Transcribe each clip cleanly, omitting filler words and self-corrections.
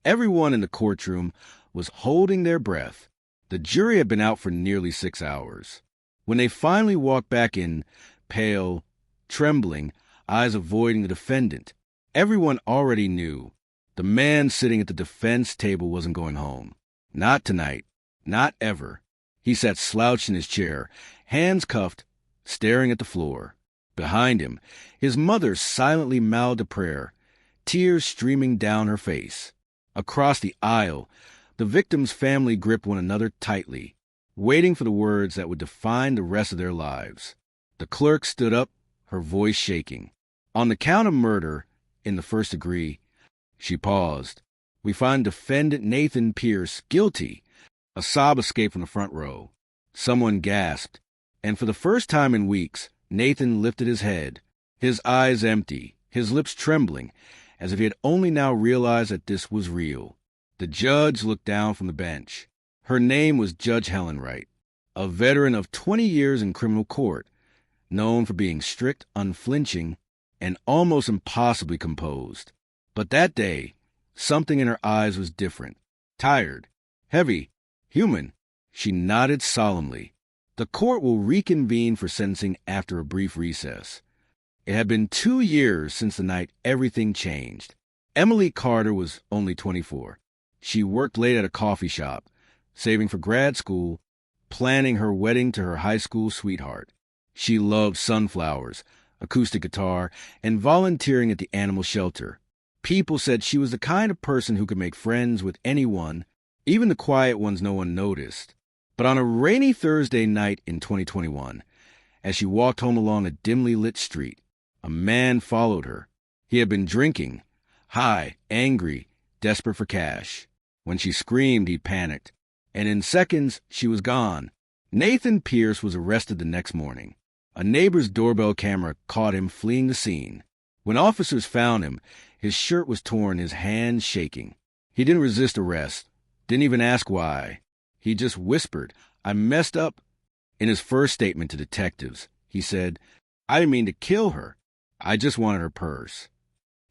Everyone in the courtroom was holding their breath. The jury had been out for nearly 6 hours. When they finally walked back in, pale, trembling, eyes avoiding the defendant, everyone already knew the man sitting at the defense table wasn't going home. Not tonight. Not ever. He sat slouched in his chair, hands cuffed, staring at the floor. Behind him, his mother silently mouthed a prayer, tears streaming down her face. Across the aisle, the victim's family gripped one another tightly, waiting for the words that would define the rest of their lives. The clerk stood up, her voice shaking. On the count of murder, in the first degree, she paused. We find defendant Nathan Pierce guilty. A sob escaped from the front row. Someone gasped, and for the first time in weeks, Nathan lifted his head, his eyes empty, his lips trembling, as if he had only now realized that this was real. The judge looked down from the bench. Her name was Judge Helen Wright, a veteran of 20 years in criminal court, known for being strict, unflinching, and almost impossibly composed. But that day, something in her eyes was different. Tired, heavy, human. She nodded solemnly. The court will reconvene for sentencing after a brief recess. It had been 2 years since the night everything changed. Emily Carter was only 24. She worked late at a coffee shop, saving for grad school, planning her wedding to her high school sweetheart. She loved sunflowers, acoustic guitar, and volunteering at the animal shelter. People said she was the kind of person who could make friends with anyone, even the quiet ones no one noticed. But on a rainy Thursday night in 2021, as she walked home along a dimly lit street, a man followed her. He had been drinking, high, angry, desperate for cash. When she screamed, he panicked, and in seconds, she was gone. Nathan Pierce was arrested the next morning. A neighbor's doorbell camera caught him fleeing the scene. When officers found him, his shirt was torn, his hands shaking. He didn't resist arrest, didn't even ask why. He just whispered, "I messed up." In his first statement to detectives, he said, "I didn't mean to kill her. I just wanted her purse."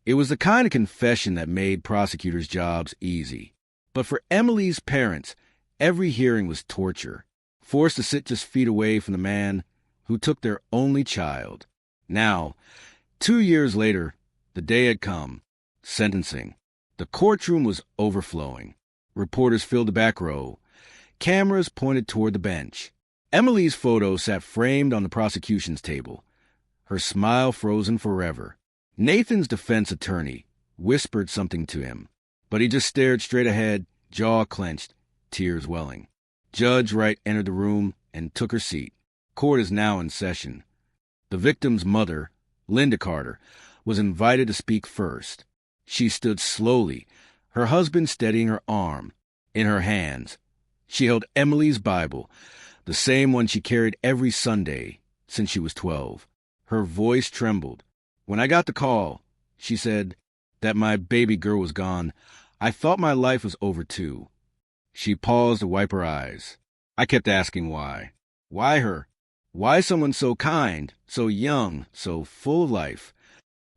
It was the kind of confession that made prosecutors' jobs easy. But for Emily's parents, every hearing was torture, forced to sit just feet away from the man who took their only child. Now, 2 years later, the day had come. Sentencing. The courtroom was overflowing. Reporters filled the back row. Cameras pointed toward the bench. Emily's photo sat framed on the prosecution's table, her smile frozen forever. Nathan's defense attorney whispered something to him, but he just stared straight ahead, jaw clenched, tears welling. Judge Wright entered the room and took her seat. Court is now in session. The victim's mother, Linda Carter, was invited to speak first. She stood slowly, her husband steadying her arm. In her hands, she held Emily's Bible, the same one she carried every Sunday since she was 12. Her voice trembled. "When I got the call," she said, "that my baby girl was gone, I thought my life was over too." She paused to wipe her eyes. I kept asking why. Why her? Why someone so kind, so young, so full of life?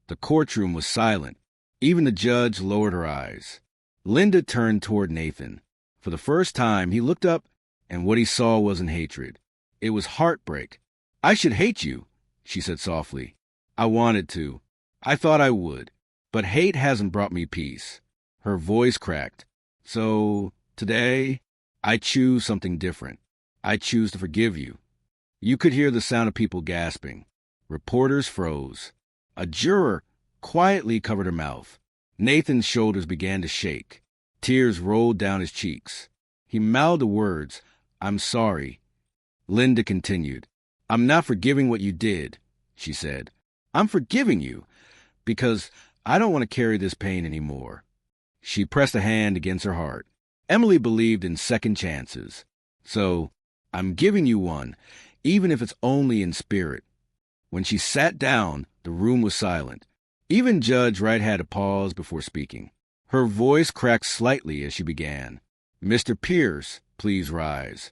The courtroom was silent. Even the judge lowered her eyes. Linda turned toward Nathan. For the first time, he looked up, and what he saw wasn't hatred. It was heartbreak. "I should hate you," she said softly. "I wanted to. I thought I would. But hate hasn't brought me peace." Her voice cracked. "So, today, I choose something different. I choose to forgive you." You could hear the sound of people gasping. Reporters froze. A juror quietly covered her mouth. Nathan's shoulders began to shake. Tears rolled down his cheeks. He mouthed the words, "I'm sorry." Linda continued. "I'm not forgiving what you did," she said. "I'm forgiving you because I don't want to carry this pain anymore." She pressed a hand against her heart. Emily believed in second chances. "So, I'm giving you one, even if it's only in spirit." When she sat down, the room was silent. Even Judge Wright had to pause before speaking. Her voice cracked slightly as she began. "Mr. Pierce, please rise."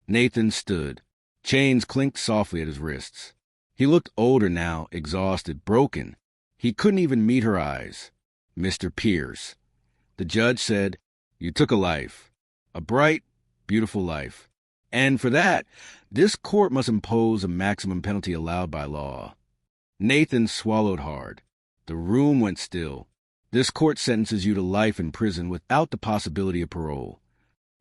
Nathan stood. Chains clinked softly at his wrists. He looked older now, exhausted, broken. He couldn't even meet her eyes. "Mr. Pierce." The judge said, "You took a life, a bright, beautiful life. And for that, this court must impose a maximum penalty allowed by law." Nathan swallowed hard. The room went still. This court sentences you to life in prison without the possibility of parole.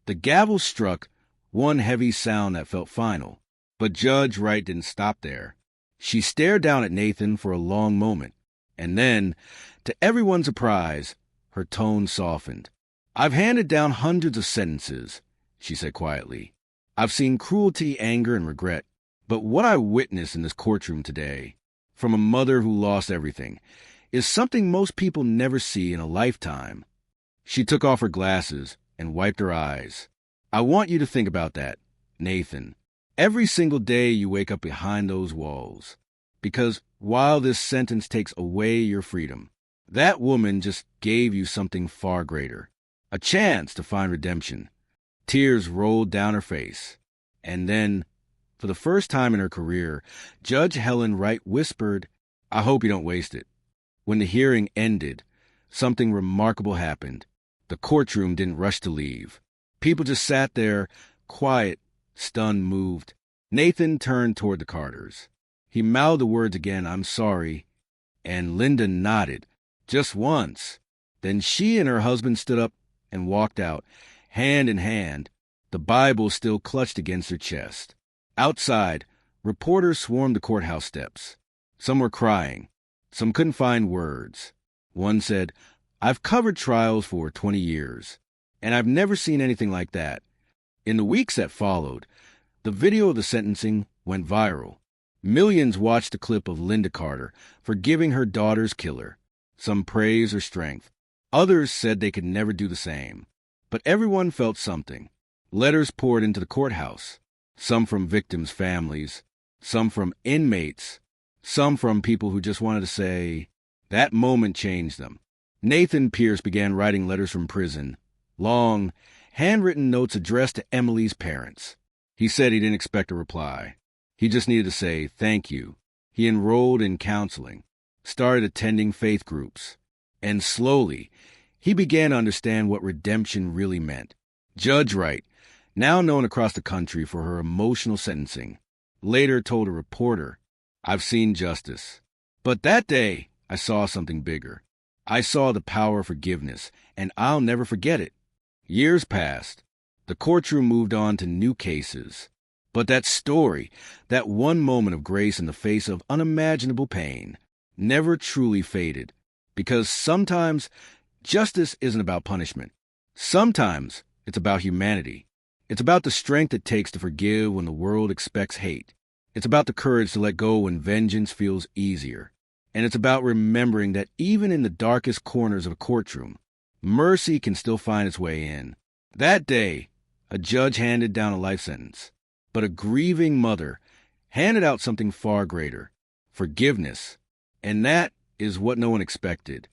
The gavel struck, one heavy sound that felt final. But Judge Wright didn't stop there. She stared down at Nathan for a long moment, and then, to everyone's surprise, her tone softened. "I've handed down hundreds of sentences," she said quietly. "I've seen cruelty, anger, and regret. But what I witnessed in this courtroom today, from a mother who lost everything, is something most people never see in a lifetime." She took off her glasses and wiped her eyes. "I want you to think about that, Nathan. Every single day you wake up behind those walls. Because while this sentence takes away your freedom, that woman just gave you something far greater. A chance to find redemption." Tears rolled down her face. And then, for the first time in her career, Judge Helen Wright whispered, "I hope you don't waste it." When the hearing ended, something remarkable happened. The courtroom didn't rush to leave. People just sat there, quiet, stunned, moved. Nathan turned toward the Carters. He mouthed the words again, "I'm sorry," and Linda nodded, just once. Then she and her husband stood up and walked out, hand in hand, the Bible still clutched against her chest. Outside, reporters swarmed the courthouse steps. Some were crying. Some couldn't find words. One said, "I've covered trials for 20 years, and I've never seen anything like that." In the weeks that followed, the video of the sentencing went viral. Millions watched the clip of Linda Carter forgiving her daughter's killer. Some praised her strength. Others said they could never do the same. But everyone felt something. Letters poured into the courthouse, some from victims' families, some from inmates, some from people who just wanted to say, that moment changed them. Nathan Pierce began writing letters from prison, long, handwritten notes addressed to Emily's parents. He said he didn't expect a reply. He just needed to say thank you. He enrolled in counseling, started attending faith groups, and slowly, he began to understand what redemption really meant. Judge Wright, now known across the country for her emotional sentencing, later told a reporter, "I've seen justice. But that day, I saw something bigger. I saw the power of forgiveness, and I'll never forget it." Years passed. The courtroom moved on to new cases. But that story, that one moment of grace in the face of unimaginable pain, never truly faded. Because sometimes justice isn't about punishment. Sometimes it's about humanity. It's about the strength it takes to forgive when the world expects hate. It's about the courage to let go when vengeance feels easier. And it's about remembering that even in the darkest corners of a courtroom, mercy can still find its way in. That day, a judge handed down a life sentence, but a grieving mother handed out something far greater, forgiveness. And that is what no one expected.